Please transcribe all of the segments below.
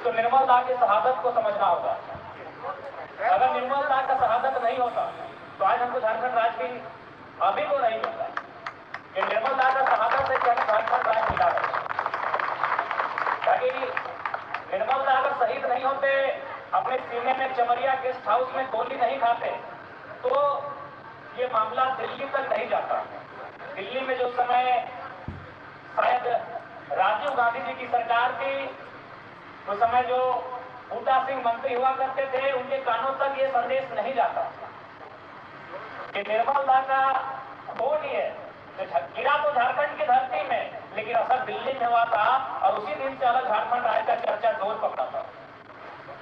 तो निर्मल दास की शहादत को समझना होगा। अगर निर्मल दास का शहादत नहीं होता तो आज हमको झारखंड राज्य की अभी तो नहीं मिलता। ये निर्मल दास का शहादत से हमें झारखंड राज्य मिला है। ताकि निर्मल दास अगर शहीद नहीं होते, अपने सीने में चमरिया गेस्ट हाउस में गोली नहीं खाते, तो ये मामला दिल्ली तक नहीं जाता। दिल्ली में जो समय शायद राजीव गांधी जी की सरकार थी, उस समय जो बूटा सिंह मंत्री हुआ करते थे, उनके कानों तक ये संदेश नहीं जाता कि निर्मल दास का खून ही है। गिरा तो झारखंड की धरती में, लेकिन असर दिल्ली में हुआ था और उसी दिन से अलग झारखंड राज्य का चर्चा जोर पकड़ा था।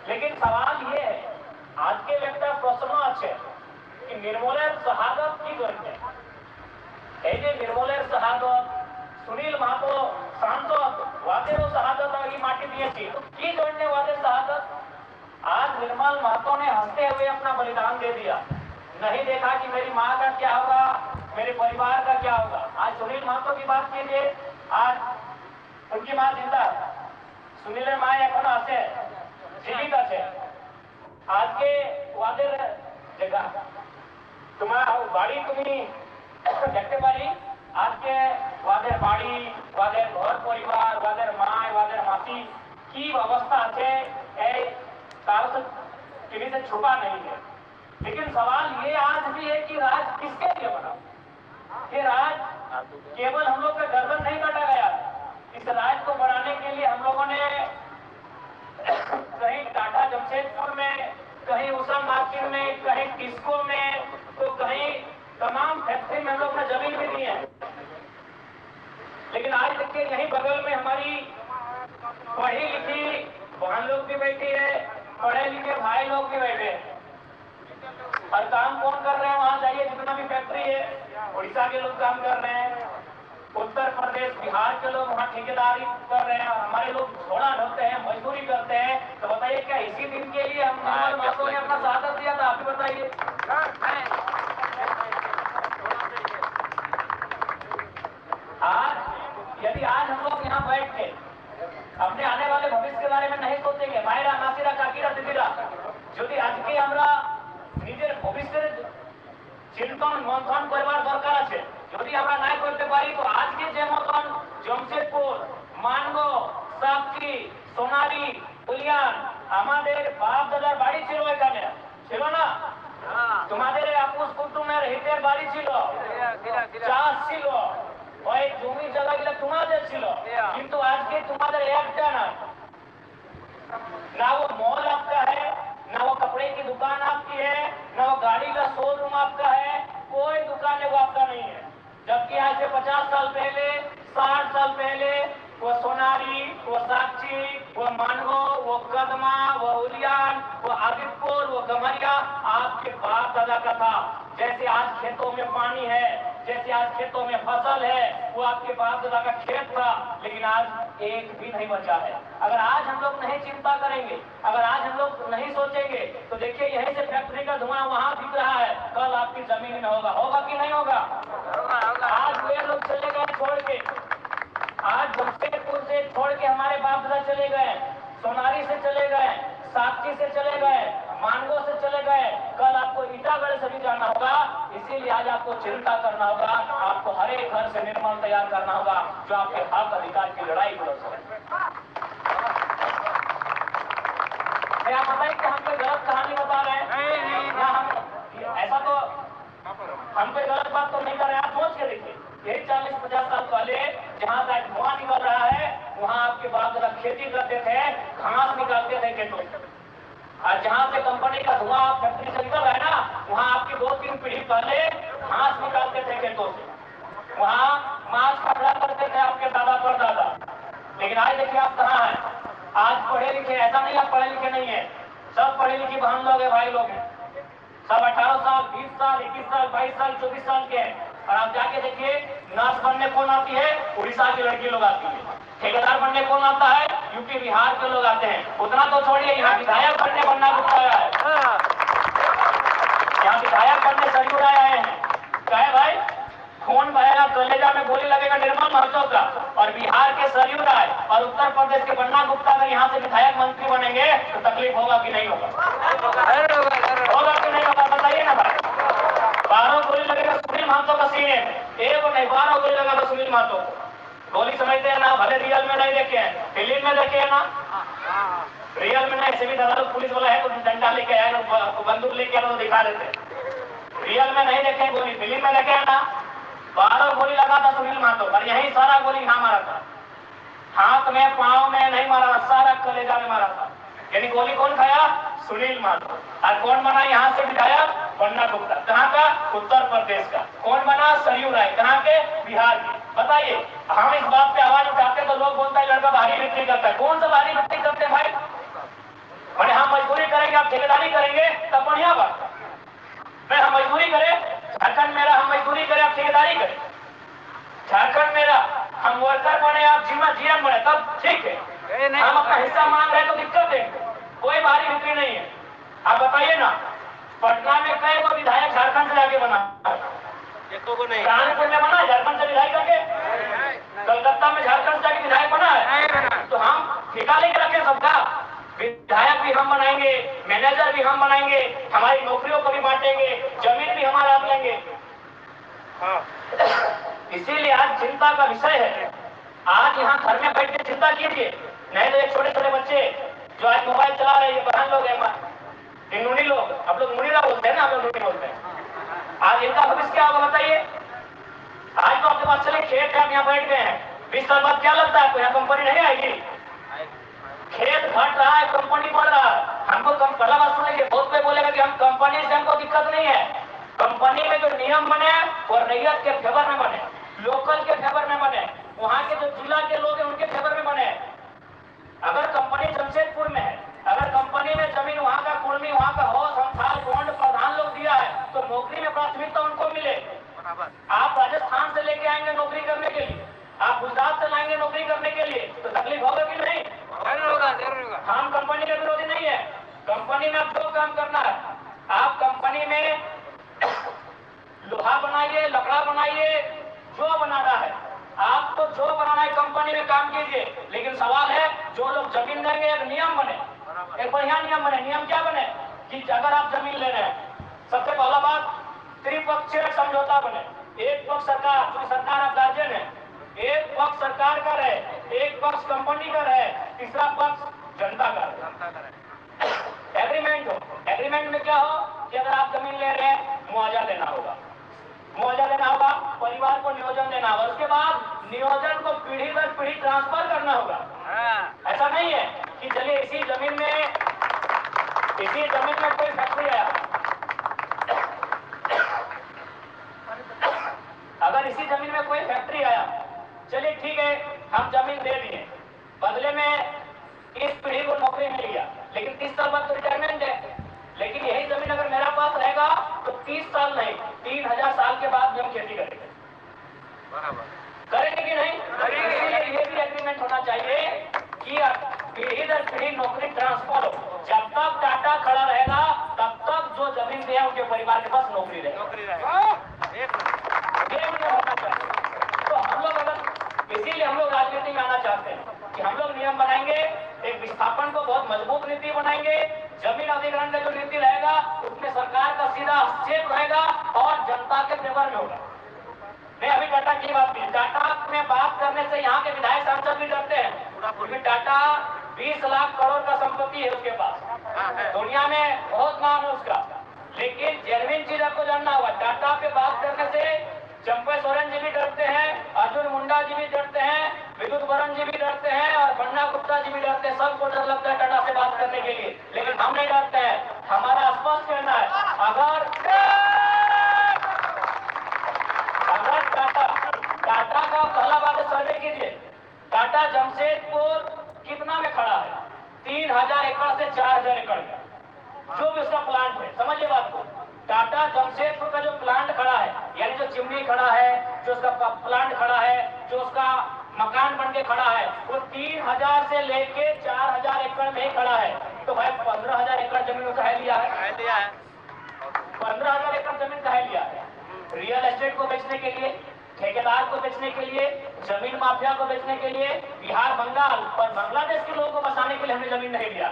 लेकिन सवाल ये है, आज के व्यक्ता प्रश्न अच्छे कि निर्मलेर शहादत की करते এই যে নির্মলের শাহাদত, সুনীল মাহাতো सांसद वादेरो शहादत और ये माटी दिए थी, तो की जोड़ने वादे शहादत। आज निर्मल महतो ने हंसते हुए अपना बलिदान दे दिया, नहीं देखा कि मेरी माँ का क्या होगा, मेरे परिवार का क्या होगा। आज सुनील महतो की बात कीजिए, आज उनकी माँ जिंदा, सुनील माँ এখন আছে, জীবিত আছে। আজকে ওদের জায়গা তোমার বাড়ি তুমি দেখতে পারি, আজকে ওদের বাড়ি, ওদের ঘর পরিবার, ওদের মা, ওদের মাসি কি অবস্থা আছে, এই कारो किसी से छुपा नहीं है। लेकिन सवाल ये आज भी है कि राज किसके लिए बना। ये राज केवल हम लोग का गर्दन नहीं काटा गया, इस राज को बढ़ाने के लिए हम लोगों ने कहीं टाटा जमशेदपुर में, कहीं उषा मार्केट में, कहीं टिस्को में, तो कहीं तमाम फैक्ट्री में हम लोग ने जमीन भी दी है। लेकिन आज देखिए यहीं बगल में हमारी पढ़ी लिखी बहन लोग भी बैठी है, पढ़े लिखे भाई लोग भी बैठे हैं। और काम कौन कर रहे हैं, वहां जाइए, जितना भी फैक्ट्री है, उड़ीसा के लोग काम कर रहे हैं, उत्तर प्रदेश बिहार के लोग वहां ठेकेदारी कर रहे हैं, हमारे लोग झोला ढोते हैं, मजदूरी करते हैं। तो बताइए क्या इसी दिन के लिए हम निर्मल महतो ने अपना शहादत दिया था? आप भी बताइए। आज यदि आज हम लोग यहाँ बैठ के अपने आने वाले भविष्य के बारे में नहीं सोचेंगे, मायरा मासिरा काकीरा दिदिरा যদি আজকে আমরা নিজের ভবিষ্যের চিন্তন মন্থন করবার দরকার আছে, যদি আমরা নাই করতে পারি, তো আজকে যে মতন জমশেদপুর, মানগো, সাতক্ষীরা, সোনালী, উলিয়ান আমাদের বাপ দাদার বাড়ি ছিল, এখানে ছিল না? তোমাদের আপুস কুটুমের হিতের বাড়ি ছিল, চাষ ছিল, ওই জমি জায়গাগুলো তোমাদের ছিল, কিন্তু আজকে তোমাদের একটা না, ना वो मॉल आपका है, ना वो कपड़े की दुकान आपकी है, ना वो गाड़ी का शोरूम आपका है, कोई दुकान है वो आपका नहीं है। जबकि आज से 50 साल पहले, 60 साल पहले वो सोनारी, वो साक्षी, वो मानगो, वो कदमा, वो उलियान, वो आदितपुर, वो गमरिया आपके बाप दादा का था। जैसे आज खेतों में पानी है, जैसे आज खेतों में फसल है, वो आपके बाप दादा का खेत था, लेकिन आज एक भी नहीं बचा है। अगर आज हम लोग नहीं चिंता करेंगे, अगर आज हम लोग नहीं सोचेंगे, तो देखिए यहीं से फैक्ट्री का धुआं वहां दिख रहा है, कल आपकी जमीन में होगा, होगा कि नहीं होगा? आज वे लोग चले गए छोड़ के, आज जमशेदपुर से छोड़ के हमारे बाप दादा चले गए, सोनारी से चले गए, साक्षी से चले गए, मानगो से चले गए, कल आपको ईटागढ़ से भी जाना होगा। इसीलिए आज आपको चिंता करना होगा, आपको हर एक घर से निर्मल तैयार करना होगा, जो आपके हक अधिकार की लड़ाई लड़ सके। आप बताइए कि हम कोई गलत कहानी बता रहे हैं, या हम ऐसा तो हम कोई गलत बात तो नहीं कर रहे हैं। आप सोच के देखिए, यही 40-50 साल पहले जहाँ से धुआं निकल रहा है, वहाँ आपके बाप दादा खेती करते थे, घास निकालते थे खेतों से। और जहाँ से कंपनी का धुआं फैक्ट्री से निकल रहा है ना, वहाँ आपकी 2-3 पीढ़ी पहले घास निकालते थे खेतों से, वहाँ मांस पकड़ा करते थे आपके दादा परदादा। लेकिन आज देखिए आप कहाँ हैं। आज पढ़े लिखे, ऐसा नहीं आप पढ़े लिखे नहीं है, सब पढ़े लिखे बहन लोग है, भाई लोग हैं, सब 18 साल, 20 साल, 21 साल, 22 साल, 24 साल के हैं। और आप जाके देखिए, नर्स बनने कौन आती है? उड़ीसा की लड़की लोग आती है। ठेकेदार बनने कौन आता है? यूपी बिहार के लोग आते हैं। उतना तो छोड़िए, यहाँ विधायक बनना रुक आया है, यहाँ विधायक बनने सरयू राय आए हैं। क्या है भाई? खून बहेगा, कलेजा में गोली लगेगा निर्मल महतो का, और बिहार के सरयू राय और उत्तर प्रदेश के बन्ना गुप्ता अगर यहाँ से विधायक मंत्री बनेंगे तो तकलीफ होगा कि नहीं होगा? होगा कि नहीं होगा? बताइए ना भाई। 12 गोली लगेगा सुनील महतो का सीने में, एक नहीं 12 गोली लगेगा सुनील महतो को। गोली समझते हैं ना, भले रियल में नहीं देखे हैं, फिल्म में देखे हैं ना। रियल में नहीं, ऐसे भी दादा पुलिस वाला है तो डंडा लेके आए, बंदूक लेके आए तो दिखा देते। रियल में नहीं देखे गोली, फिल्म में देखे है ना। 12 गोली लगा था सुनील महतो और यही सारा गोली यहाँ मारा था, हाथ में पांव में नहीं मारा था, सारा कलेजा में मारा था। यानी गोली कौन खाया? सुनील महतो। और कौन बना यहाँ से विधायक? बन्ना गुप्ता। कहाँ का? उत्तर प्रदेश का। कौन बना? सरयू राय। कहाँ के? बिहार के। बताइए, हम इस बात पे आवाज उठाते तो लोग बोलता है लड़का भारी बिक्री करता है। कौन सा भारी बिक्री करते भाई? मैंने हम मजदूरी करेंगे, आप ठेकेदारी करेंगे तब बढ़िया बात। मैं हम मजदूरी करें, झारखंड मेरा, हम मजदूरी करें, आप ठेकेदारी करें। झारखंड मेरा, हम वर्कर बने, आप जीएम बने, तब ठीक है। हम अपना हिस्सा मांग रहे तो दिक्कत है, कोई भारी बिक्री नहीं है। आप बताइए ना, पटना में कई गो विधायक झारखंड से आगे बना? कानपुर में बना झारखंड से विधायक आगे? कलकत्ता में झारखंड से आगे विधायक बना है? तो हम ठेका लेके रखे सबका, विधायक भी हम बनाएंगे, मैनेजर भी हम बनाएंगे, हमारी नौकरियों को भी बांटेंगे, जमीन भी हमारा आप लेंगे। इसीलिए आज चिंता का विषय है। आज यहाँ घर में बैठ के चिंता कीजिए, नहीं तो एक छोटे छोटे बच्चे जो आज मोबाइल चला रहे हैं, बहन लोग हैं, नूनी लोग, आप लोग मुनीरा बोलते हैं ना, आप लोग नूनी बोलते हैं। आज इनका भविष्य क्या होगा बताइए? आज तो आपके पास चले खेत है, आप यहाँ बैठ गए हैं, 20 साल बाद क्या लगता है आपको यहाँ कंपनी नहीं आएगी? खेत घट रहा है, कंपनी बढ़ रहा है। हमको कम पहला बात सुनेंगे, बहुत कोई बोलेगा कि हम कंपनी से हमको दिक्कत नहीं है। कंपनी में जो नियम बने वो रैयत के फेवर में बने, लोकल के फेवर में बने, वहां के जो जिला के लोग हैं उनके फेवर में बने। अगर कंपनी जमशेदपुर में है, अगर कंपनी में जमीन वहां का कुर्मी, वहां का हौस, संथाल, गोंड प्रधान लोग दिया है तो नौकरी में प्राथमिकता उनको मिले। आप राजस्थान से लेके आएंगे नौकरी करने के लिए, आप गुजरात से लाएंगे नौकरी करने के लिए, तो तकलीफ होगा कि नहीं? हम कंपनी के विरोधी नहीं है। कंपनी में आप जो काम करना है, आप कंपनी में लोहा बनाइए, लकड़ा बनाइए, जो बनाना है आपको, जो बनाना है कंपनी में काम कीजिए। लेकिन सवाल है, जो लोग जमीन देंगे एक नियम बने, एक बढ़िया नियम बने। नियम क्या बने कि अगर आप जमीन ले रहे हैं, सबसे पहला बात त्रिपक्षीय समझौता बने। एक पक्ष सरकार, जो सरकार आप गार्जियन है, एक पक्ष सरकार का रहे, एक पक्ष कंपनी का रहे, तीसरा पक्ष जनता का रहे। एग्रीमेंट हो, एग्रीमेंट में क्या हो कि अगर आप जमीन ले रहे हैं मुआवजा देना होगा, मुआवजा देना होगा, परिवार को नियोजन देना होगा, उसके बाद नियोजन को पीढ़ी दर पीढ़ी ट्रांसफर करना होगा। ऐसा नहीं है कि चलिए इसी जमीन में कोई फैक्ट्री आया, अगर इसी जमीन में कोई फैक्ट्री आया, चलिए ठीक है हम जमीन दे दिए, बदले में इस पीढ़ी को नौकरी मिल गया, लेकिन 30 साल बाद तो रिटायरमेंट है। लेकिन यही जमीन अगर मेरा पास रहेगा तो 30 साल नहीं, 3000 साल के बाद भी हम खेती करेंगे। करेंगे कि नहीं? इसलिए ये भी एग्रीमेंट होना चाहिए कि पीढ़ी दर पीढ़ी नौकरी ट्रांसफर हो। जब तक टाटा खड़ा रहेगा तब तक जो जमीन दिया उनके परिवार के पास नौकरी रहेगा। तो हम लोग अगर, इसीलिए हम लोग राजनीति में आना चाहते हैं कि हम लोग नियम बनाएंगे, एक विस्थापन को बहुत मजबूत नीति बनाएंगे, जमीन अधिग्रहण का जो नीति रहेगा उसमें सरकार का सीधा हस्तक्षेप रहेगा और जनता के फेवर में होगा। नहीं, अभी टाटा की बात की, टाटा में बात करने से यहाँ के विधायक सांसद भी डरते हैं, क्योंकि टाटा 20 लाख करोड़ का संपत्ति है उसके पास, दुनिया में बहुत नाम है उसका। लेकिन जेन्युइन चीज आपको जानना होगा, टाटा पे बात करने से चंपे सोरेन जी भी डरते हैं, अर्जुन मुंडा जी भी डरते हैं, विद्युत बरन जी भी डरते हैं और बन्ना गुप्ता जी भी डरते हैं। सबको डर लगता है टाटा से बात करने के लिए, लेकिन हम नहीं डरते हैं। हमारा स्पष्ट कहना है, अगर टाटा का पहला बात सर्वे कीजिए, टाटा जमशेदपुर कितना में खड़ा है? 3000 एकड़ से 4000 एकड़ का जो भी उसका प्लांट है। समझिए बात को, टाटा जमशेदपुर का जो प्लांट खड़ा है, यानी जो चिमनी खड़ा है, जो उसका प्लांट खड़ा है, जो उसका मकान बन के खड़ा है, वो 3000 से लेके 4000 एकड़ में ही खड़ा है। तो भाई 15000 एकड़ जमीन कहा लिया है, 15000 एकड़ जमीन कहा लिया है रियल एस्टेट को बेचने के लिए। ठेकेदार को बेचने के लिए, जमीन माफिया को बेचने के लिए, बिहार, बंगाल और बांग्लादेश के लोगों को बसाने के लिए हमने जमीन नहीं दिया।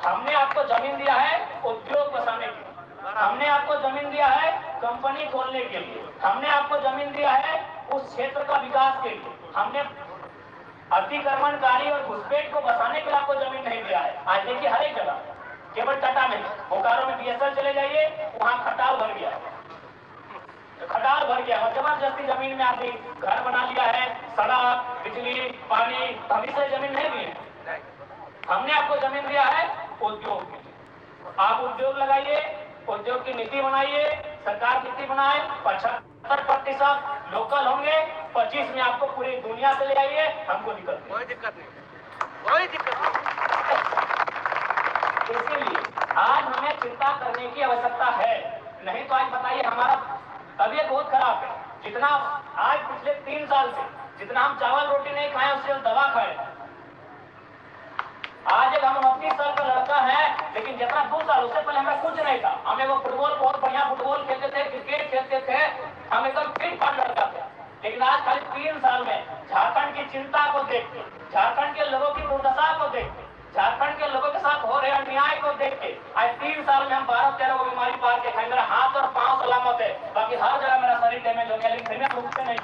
हमने आपको जमीन दिया है उद्योग बसाने के लिए, हमने आपको जमीन दिया है कंपनी खोलने के लिए, हमने आपको जमीन दिया है उस क्षेत्र का विकास के लिए। हमने अतिक्रमणकारी और घुसपैठ को बसाने के लिए आपको जमीन नहीं दिया है। आज देखिए हर एक जगह, केवल टाटा में, बोकारो में बीएसएल चले जाइए, वहां खटाल भर गया, खटाल भर गया और जबरदस्ती जमीन में आपने घर बना लिया है, सड़क, बिजली, पानी, अभी से जमीन नहीं दी है। हमने आपको जमीन दिया है उद्योग के लिए। आप उद्योग लगाइए, उद्योग की नीति बनाइए, सरकार नीति बनाए, 75% लोकल होंगे, 25 में आपको पूरी दुनिया से ले आइए, हमको दिक्कत नहीं, कोई दिक्कत नहीं, कोई दिक्कत नहीं। इसीलिए आज हमें चिंता करने की आवश्यकता है, नहीं तो आज बताइए हमारा तबीयत बहुत खराब है। जितना आज पिछले 3 साल से जितना हम चावल रोटी नहीं खाए उससे दवा खाए। आज एक हम 29 साल का लड़का है, लेकिन जितना 2 साल उससे पहले हमें कुछ नहीं था। हम वो फुटबॉल, बहुत बढ़िया फुटबॉल खेलते थे, क्रिकेट खेलते थे, हम एकदम फिट फाट लड़का थे। लेकिन आज खाली 3 साल में झारखंड की चिंता को देख के, झारखंड के लोगों की दुर्दशा को देख के, झारखंड के लोगों के साथ हो रहे अन्याय को देख के आज 3 साल में हम 12-13 को बीमारी पार के खाए। मेरा हाथ और पांव सलामत है, बाकी हर जगह मेरा शरीर डैमेज हो गया, लेकिन फिर मैं रुकते नहीं।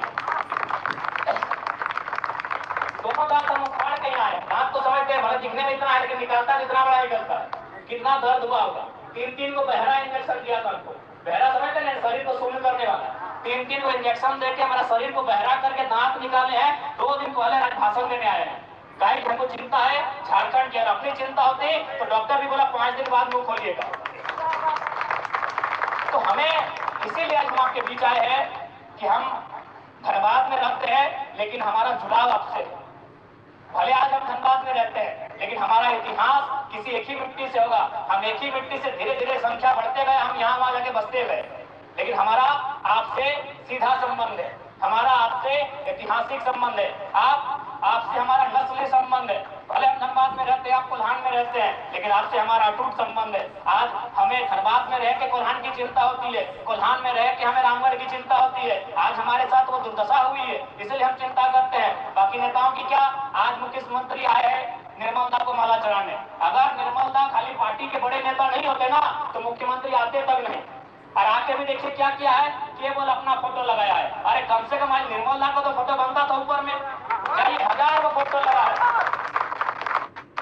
दोनों दांत हम उखाड़ के आए, दांत तो समझते हैं भले दिखने में इतना है, लेकिन निकालता कितना बड़ा निकलता है, कितना दर्द हुआ होगा। 3 को बहरा इंजेक्शन दिया था हमको, बहरा समझते हैं शरीर को शून्य करने वाला। 3 को इंजेक्शन देके हमारा शरीर को बहरा करके दांत निकाले हैं। 2 दिन पहले आज भाषण देने आए हैं। कहीं हमको चिंता है झारखंड की, अगर अपनी चिंता होती तो डॉक्टर भी बोला 5 दिन बाद मुंह खोलिएगा। तो हमें इसीलिए आज हम आपके बीच आए हैं कि हम धनबाद में रहते हैं, लेकिन हमारा जुड़ाव आपसे। भले आज हम धनबाद में रहते हैं, लेकिन हमारा इतिहास किसी एक ही मिट्टी से होगा। हम एक ही मिट्टी से धीरे धीरे संख्या बढ़ते गए, हम यहाँ वहां जाके बसते गए, लेकिन हमारा आपसे सीधा संबंध है, हमारा आपसे ऐतिहासिक संबंध है, आपसे हमारा नस्ली संबंध है। भले हम धनबाद में रहते हैं, आप कोल्हान में रहते हैं, लेकिन आपसे हमारा अटूट संबंध है। आज हमें धनबाद में रह के कोल्हान की चिंता होती है, कोल्हान में रह के हमें रामगढ़ की चिंता होती है। आज हमारे साथ वो दुर्दशा हुई है, इसलिए हम चिंता करते हैं। बाकी नेताओं की क्या, आज मुख्यमंत्री आए हैं निर्मल दा को माला चढ़ाने। अगर निर्मल दा खाली पार्टी के बड़े नेता नहीं होते ना, तो मुख्यमंत्री आते तक नहीं। और आके भी देखिए क्या किया है, केवल अपना फोटो लगाया है। अरे कम से कम आज निर्मल दा को तो फोटो बनता था ऊपर में, चाहिए 1000 को फोटो लगा है,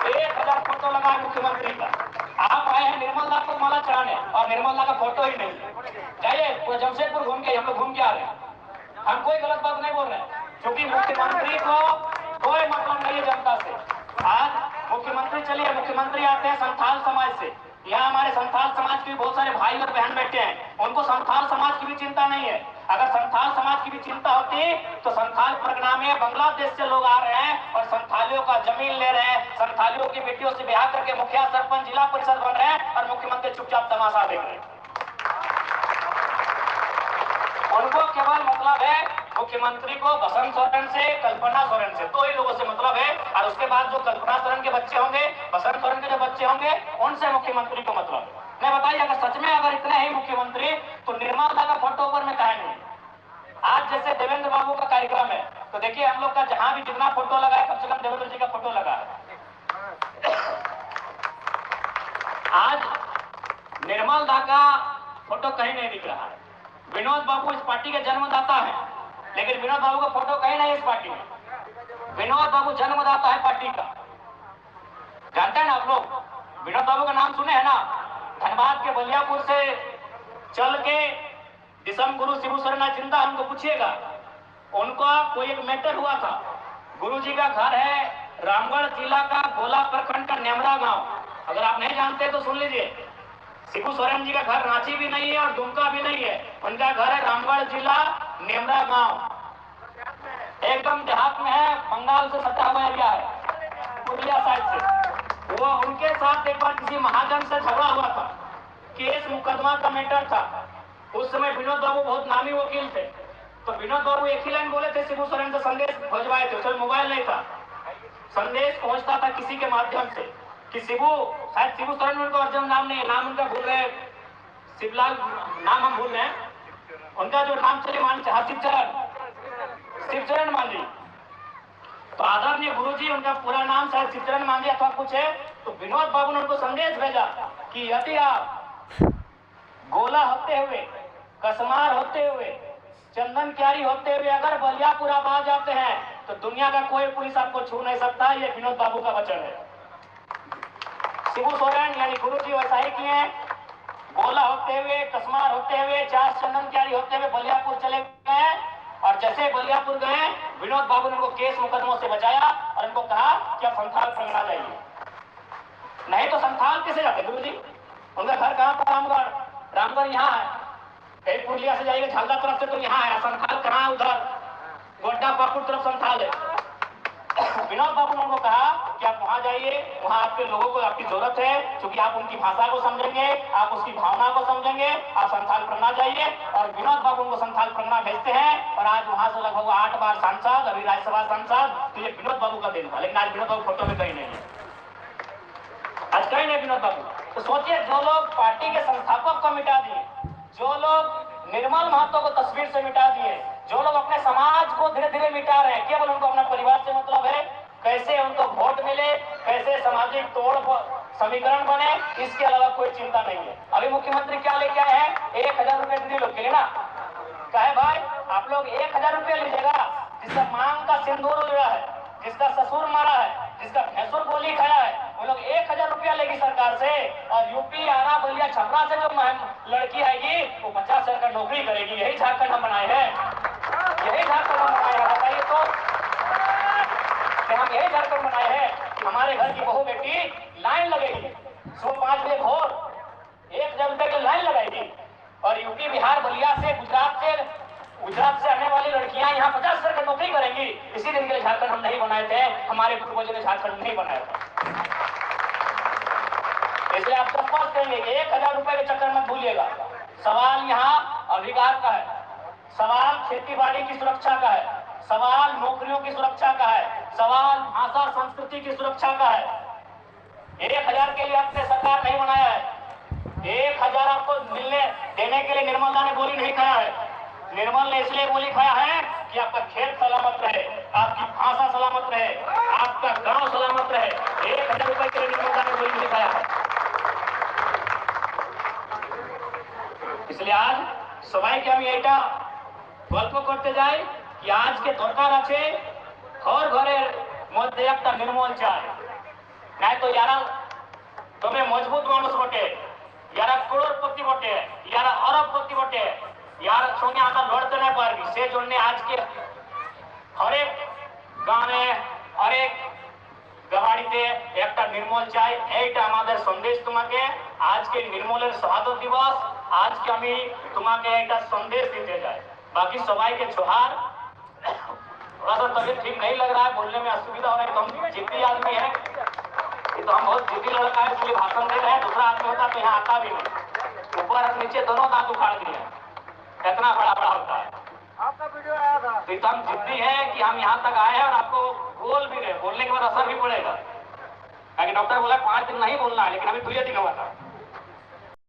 1000 फोटो लगा है मुख्यमंत्री का। आप आए हैं निर्मल दा को माला चढ़ाने और निर्मल दा का फोटो ही नहीं। चाहिए पूरा जमशेदपुर घूम के, हम लोग घूम के आ रहे हैं, हम कोई गलत बात नहीं बोल रहे हैं, क्योंकि मुख्यमंत्री को कोई मतलब नहीं है जनता से। आज मुख्यमंत्री, चलिए मुख्यमंत्री आते हैं संथाल समाज से, यहाँ हमारे संथाल समाज के भी बहुत सारे भाई और बहन बैठे हैं, उनको संथाल समाज की भी चिंता नहीं है। अगर संथाल समाज की भी चिंता होती तो संथाल परगना में बांग्लादेश से लोग आ रहे हैं और संथालियों का जमीन ले रहे हैं, संथालियों की बेटियों से ब्याह करके मुखिया, सरपंच, जिला परिषद बन रहे हैं और मुख्यमंत्री चुपचाप तमाशा देख रहे हैं। उनको केवल मतलब है मुख्यमंत्री को बसंत सोरेन से, कल्पना सोरेन से, 2 ही लोगों से मतलब है। और उसके बाद जो कल्पना सोरेन के बच्चे होंगे, बसंत सोरेन के जो बच्चे होंगे, उनसे मुख्यमंत्री को मतलब है। नहीं बताइए, अगर सच में अगर इतने ही मुख्यमंत्री, तो निर्मल दा का फोटो ऊपर में काहे नहीं? आज जैसे देवेंद्र बाबू का कार्यक्रम है, तो देखिए हम लोग का जहां भी जितना फोटो लगा है, कम से कम देवेंद्र जी का फोटो लगा है। आज निर्मल दा का फोटो कहीं नहीं दिख रहा है। विनोद बाबू इस पार्टी के जन्मदाता है, लेकिन विनोद बाबू का फोटो कहीं नहीं इस पार्टी में। विनोद बाबू जन्मदाता है पार्टी का, जानते हैं ना आप लोग? विनोद बाबू का नाम सुने हैं ना? धनबाद के बलियापुर से चल के दिसम गुरु शिबू सोरेन जिंदा, उनको पूछिएगा, उनका कोई एक मैटर हुआ था। गुरुजी का घर है रामगढ़ जिला का गोला प्रखंड का नेमरा गांव। अगर आप नहीं जानते तो सुन लीजिए। शिबू सोरेन जी का घर रांची भी नहीं है और दुमका भी नहीं है, उनका घर है रामगढ़ जिला नेमरा गांव, एकदम देहात में है, बंगाल से सटा हुआ एरिया है, पुरुलिया साइड से। वो उनके साथ एक बार किसी महाजन से झगड़ा हुआ था, केस मुकदमा का मैटर था। उस समय विनोद बाबू बहुत नामी वकील थे, तो विनोद बाबू एक ही लाइन बोले थे, शिबू सोरेन से संदेश भिजवाए थे। उसमें मोबाइल नहीं था, संदेश पहुंचता था किसी के माध्यम से कि शिबू, शायद शिबू सोरेन उनका अर्जुन नाम नहीं है, नाम उनका भूल रहे, शिवलाल नाम हम भूल रहे हैं, उनका जो नाम चले मान शिवचरण मांझी। तो आदरणीय गुरुजी, उनका पूरा नाम शायद शिवचरण मांझी अथवा कुछ है। तो विनोद बाबू ने उनको संदेश भेजा कि यदि आप गोला होते हुए, कसमार होते हुए, चंदन क्यारी होते हुए अगर बलियापुर आप आ जाते हैं तो दुनिया का कोई पुलिस आपको छू नहीं सकता। ये विनोद बाबू का वचन है। शिबू सोरेन यानी गुरुजी वैसा ही किए, गोला होते हुए, कसमार होते हुए, चार चंदन क्यारी होते हुए बलियापुर चले गए। और जैसे बलियापुर गए, विनोद बाबू ने उनको केस मुकदमों से बचाया और उनको कहा कि आप संथाल परगना जाइए। नहीं तो संथाल कैसे जाते गुरु जी? उनका घर कहाँ था? रामगढ़। रामगढ़ यहाँ है, कहीं पुरलिया से जाएंगे झालदा तरफ से तो यहाँ है। संथाल कहाँ? उधर गोड्डा पाकुड़ तरफ संथाल है। विनोद बाबू ने उनको कहा कि आप वहां जाइए, वहां आपके लोगों को आपकी जरूरत है, क्योंकि आप उनकी भाषा को समझेंगे, आप उसकी भावना को समझेंगे। आप संथाल परगना जाइए। और विनोद बाबू उनको संथाल परगना भेजते हैं और आज वहां से लगभग 8 बार सांसद, अभी राज्यसभा सांसद। तो ये विनोद बाबू का दिन था, लेकिन आज विनोद बाबू फोटो में कहीं नहीं है, आज कहीं नहीं विनोद बाबू। तो सोचिए, जो लोग पार्टी के संस्थापक को मिटा दिए, जो लोग निर्मल महतो को तस्वीर से मिटा दिए, जो लोग अपने समाज को धीरे धीरे मिटा रहे हैं, केवल उनको अपना परिवार से मतलब है, कैसे उनको वोट मिले, कैसे सामाजिक तोड़ समीकरण बने, इसके अलावा कोई चिंता नहीं है। अभी मुख्यमंत्री क्या लेके आए हैं? 1000 रुपए दीदी लोग के लिए ना। कहे भाई आप लोग 1000 रुपए लीजिएगा, जिसका मांग का सिंदूर उड़ रहा है, जिसका ससुर मारा है, जिसका भैंसुर गोली खाया है, वो लोग 1000 रुपया लेगी सरकार से। और यूपी, आरा, बलिया, छपरा से जो लड़की आएगी वो 50,000 का नौकरी करेगी। यही झारखंड हम बनाए हैं, यही झारखंड हम बनाए हैं। बताइए तो कि हम यही झारखंड बनाए हैं कि हमारे घर की बहू बेटी लाइन लगेगी, सुबह 5 बजे भोर 1000 रुपए की लाइन लगाएगी। और यूपी, बिहार, बलिया से, गुजरात से आने वाली लड़कियां यहाँ 50,000 का नौकरी करेंगी। इसी दिन के लिए झारखंड हम नहीं बनाए थे, हमारे पूर्वजों ने झारखंड नहीं बनाया था। इसलिए आप सब बात करेंगे, 1000 रुपए के चक्कर में भूलिएगा। सवाल यहाँ अधिकार का है, सवाल खेती बाड़ी की सुरक्षा का है, सवाल नौकरियों की सुरक्षा का है, सवाल भाषा संस्कृति की सुरक्षा का है। 1000 के लिए आपने सरकार नहीं बनाया है। 1000 आपको मिलने देने के लिए निर्मल दा ने गोली नहीं खाया है। निर्मल ने इसलिए गोली खाया है कि आपका खेत सलामत रहे, आपकी भाषा सलामत रहे, आपका गांव सलामत रहे। 1000 रुपए के लिए निर्मल दा ने गोली नहीं खाया है। इसलिए आज सबाई के আমি এটা গল্প করতে যাই कि आज के দরকার আছে ঘর ঘরের মধ্যে একটা নির্মল চাই। নাই তো যারা তবে মজবুত মানুষ বটে, যারা করোড়পতি বটে, যারা অরবপতি বটে, यार সঙ্গে আমরা লড়তে না পারবি। সেই জন্য আজকে হরেক গ্রামে, হরেক গাড়িতে একটা নির্মল চাই। এইটা আমাদের সন্দেশ তোমাকে। আজকে নির্মলের শহাদত দিবস, আজকে আমি তোমাকে একটা সন্দেশ দিতে চাই। बाकी सबाई के जोहार। थोड़ा सा तबीयत ठीक नहीं लग रहा है, बोलने में असुविधा हो रहा है। तो हम जिद्दी आदमी है, ये तो हम बहुत जिद्दी लड़का है, इसलिए भाषण दे रहे हैं। दूसरा आदमी होता तो यहाँ आता भी नहीं। ऊपर और नीचे दोनों दांत उखाड़ दिए, कितना बड़ा बड़ा होता है। आपका वीडियो आया था। तो हम जिद्दी है कि हम यहाँ तक आए हैं और आपको बोल भी रहे, बोलने के बाद असर भी पड़ेगा। डॉक्टर बोला 5 दिन नहीं बोलना है, लेकिन अभी 2 दिन हुआ था।